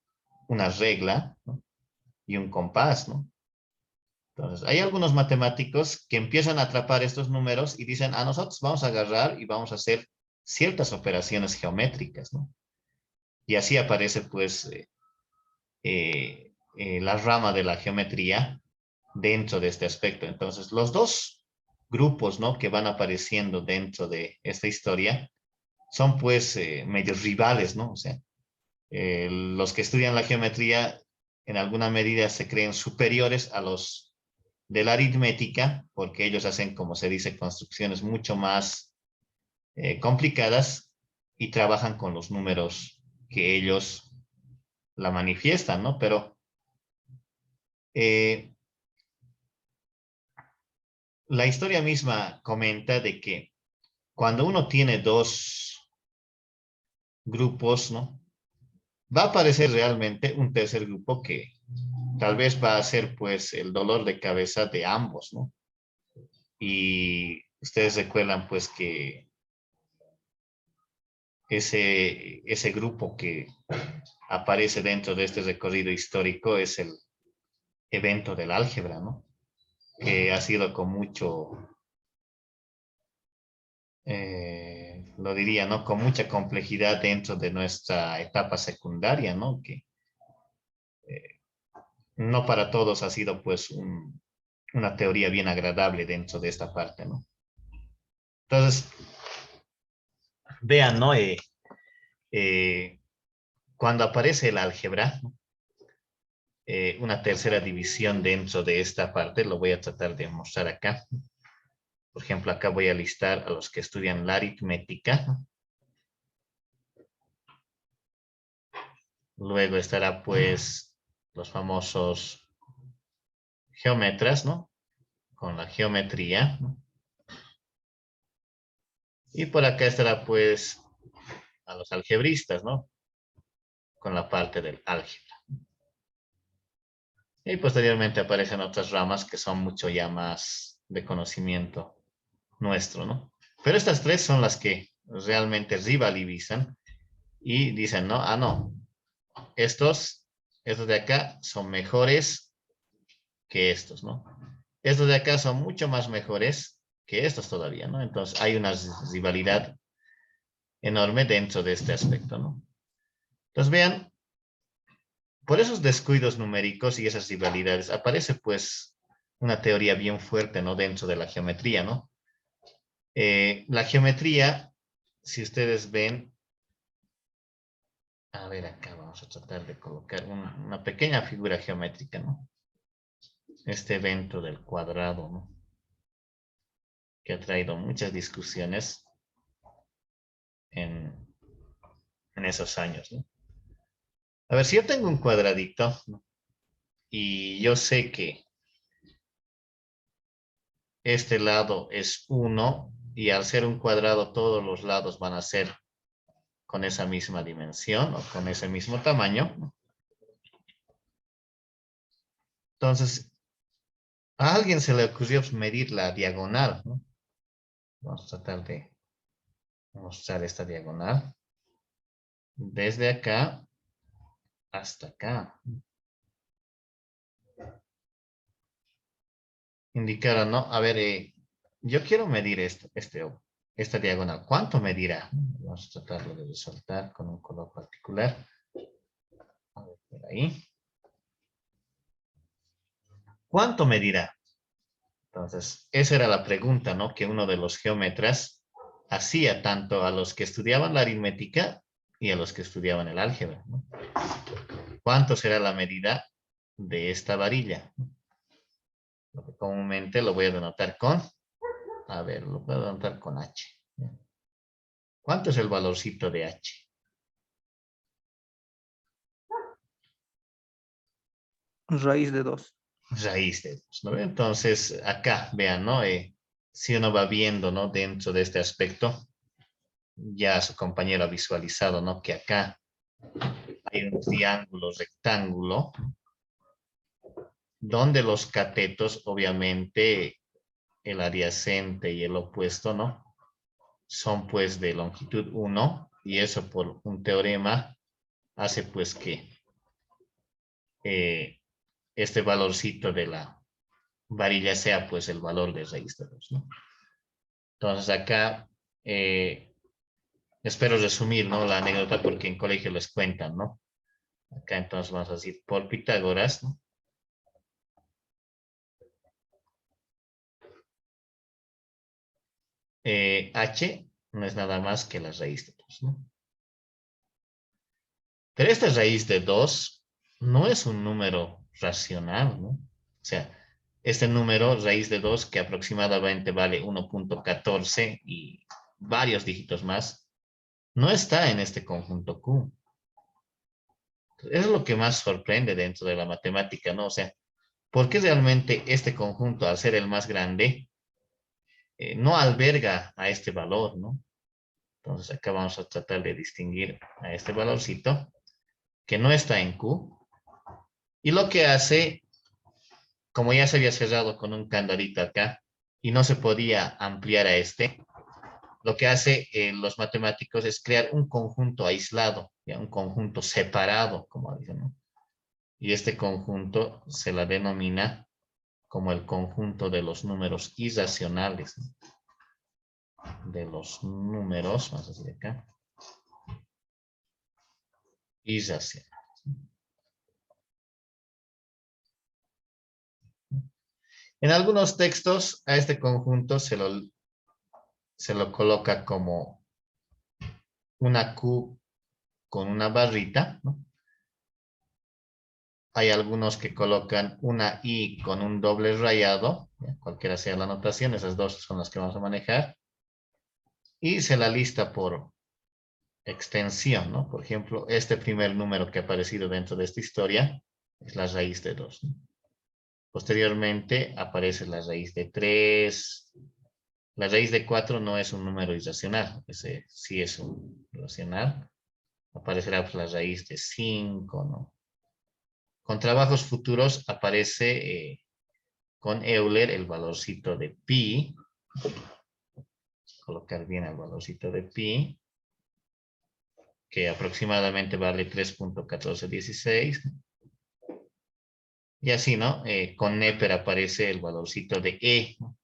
A: una regla, ¿no? Y un compás, ¿no? Entonces, hay algunos matemáticos que empiezan a atrapar estos números y dicen, a nosotros vamos a agarrar y vamos a hacer ciertas operaciones geométricas, ¿no? Y así aparece pues la rama de la geometría dentro de este aspecto. Entonces, los dos grupos, ¿no?, que van apareciendo dentro de esta historia son pues medios rivales, ¿no? O sea, los que estudian la geometría en alguna medida se creen superiores a los de la aritmética, porque ellos hacen, como se dice, construcciones mucho más complicadas y trabajan con los números que ellos la manifiestan, ¿no? Pero la historia misma comenta de que cuando uno tiene dos grupos, ¿no?, va a aparecer realmente un tercer grupo que tal vez va a ser pues el dolor de cabeza de ambos, ¿no? Y ustedes recuerdan pues que ese grupo que aparece dentro de este recorrido histórico es el evento del álgebra, ¿no? Que ha sido con mucho, lo diría, ¿no?, con mucha complejidad dentro de nuestra etapa secundaria, ¿no? Que no para todos ha sido pues una teoría bien agradable dentro de esta parte, ¿no? Entonces, vean, ¿no? Cuando aparece el álgebra, ¿no?, una tercera división dentro de esta parte, lo voy a tratar de mostrar acá. Por ejemplo, acá voy a listar a los que estudian la aritmética, ¿no? Luego estará pues los famosos geómetras, ¿no?, con la geometría, ¿no? Y por acá estará pues a los algebristas, ¿no?, con la parte del álgebra. Y posteriormente aparecen otras ramas que son mucho ya más de conocimiento nuestro, ¿no? Pero estas tres son las que realmente rivalizan y dicen, ¿no? Ah, no, estos de acá son mejores que estos, ¿no? Estos de acá son mucho más mejores que estos todavía, ¿no? Entonces hay una rivalidad enorme dentro de este aspecto, ¿no? Entonces vean, por esos descuidos numéricos y esas rivalidades aparece pues una teoría bien fuerte, ¿no?, dentro de la geometría, ¿no? La geometría, si ustedes ven, a ver acá vamos a tratar de colocar una pequeña figura geométrica, ¿no? Este evento del cuadrado, ¿no?, que ha traído muchas discusiones en esos años, ¿no? A ver, si yo tengo un cuadradito, ¿no?, y yo sé que este lado es 1 y al ser un cuadrado todos los lados van a ser con esa misma dimensión o con ese mismo tamaño, ¿no? Entonces, a alguien se le ocurrió medir la diagonal, ¿no? Vamos a tratar de mostrar esta diagonal. Desde acá hasta acá. Indicaron, ¿no? A ver, yo quiero medir esta diagonal. ¿Cuánto medirá? Vamos a tratarlo de resaltar con un color particular. A ver, por ahí. ¿Cuánto medirá? Entonces, esa era la pregunta, ¿no?, que uno de los geómetras hacía tanto a los que estudiaban la aritmética y a los que estudiaban el álgebra, ¿no? ¿Cuánto será la medida de esta varilla? Lo que comúnmente lo voy a denotar con, a ver, lo puedo denotar con H. ¿Cuánto es el valorcito de H?
G: Raíz de 2.
A: raíz de 2, ¿no? Entonces, acá, vean, ¿no? Si uno va viendo, ¿no? Dentro de este aspecto, ya su compañero ha visualizado, ¿no? Que acá hay un triángulo rectángulo, donde los catetos, obviamente, el adyacente y el opuesto, ¿no? Son pues de longitud 1, y eso por un teorema hace pues que este valorcito de la varilla sea pues el valor de raíz de 2, ¿no? Entonces acá espero resumir, ¿no? La anécdota, porque en colegio les cuentan, ¿no? Acá entonces vamos a decir por Pitágoras, ¿no? H no es nada más que la raíz de 2, ¿no? Pero esta raíz de 2 no es un número racional, ¿no? O sea, este número, raíz de 2, que aproximadamente vale 1.14 y varios dígitos más, no está en este conjunto Q. Eso es lo que más sorprende dentro de la matemática, ¿no? O sea, ¿por qué realmente este conjunto, al ser el más grande, no alberga a este valor, ¿no? Entonces acá vamos a tratar de distinguir a este valorcito que no está en Q. Y lo que hace, como ya se había cerrado con un candadito acá y no se podía ampliar a este, lo que hace los matemáticos es crear un conjunto aislado, ¿ya? Un conjunto separado, como dicen, ¿no? Y este conjunto se la denomina como el conjunto de los números irracionales, ¿no? De los números, vamos a decir acá, irracionales. En algunos textos a este conjunto se lo coloca como una Q con una barrita, ¿no? Hay algunos que colocan una I con un doble rayado, ¿ya? Cualquiera sea la notación, esas dos son las que vamos a manejar. Y se la lista por extensión, ¿no? Por ejemplo, este primer número que ha aparecido dentro de esta historia es la raíz de 2, ¿no? Posteriormente aparece la raíz de 3. La raíz de 4 no es un número irracional, ese sí es un racional. Aparecerá pues la raíz de 5, ¿no? Con trabajos futuros aparece con Euler el valorcito de pi. Colocar bien el valorcito de pi, que aproximadamente vale 3.1416. Y así, ¿no? Con Neper aparece el valorcito de E, ¿no?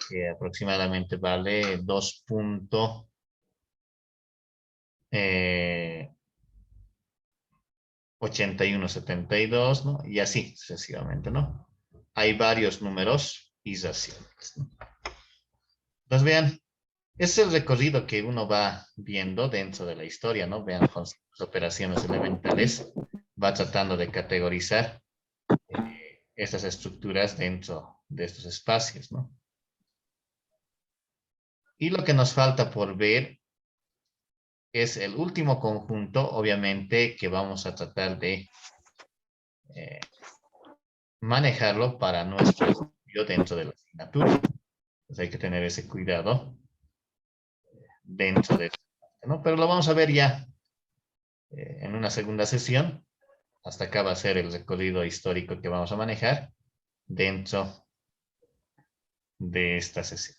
A: Que aproximadamente vale 2.8172, ¿no? Y así sucesivamente, ¿no? Hay varios números irracionales, ¿no? Entonces vean, es el recorrido que uno va viendo dentro de la historia, ¿no? Vean, con sus operaciones elementales, va tratando de categorizar estas estructuras dentro de estos espacios, ¿no? Y lo que nos falta por ver es el último conjunto, obviamente, que vamos a tratar de manejarlo para nuestro estudio dentro de la asignatura. Entonces hay que tener ese cuidado dentro de esto, ¿no? Pero lo vamos a ver ya en una segunda sesión. Hasta acá va a ser el recorrido histórico que vamos a manejar dentro de esta sesión.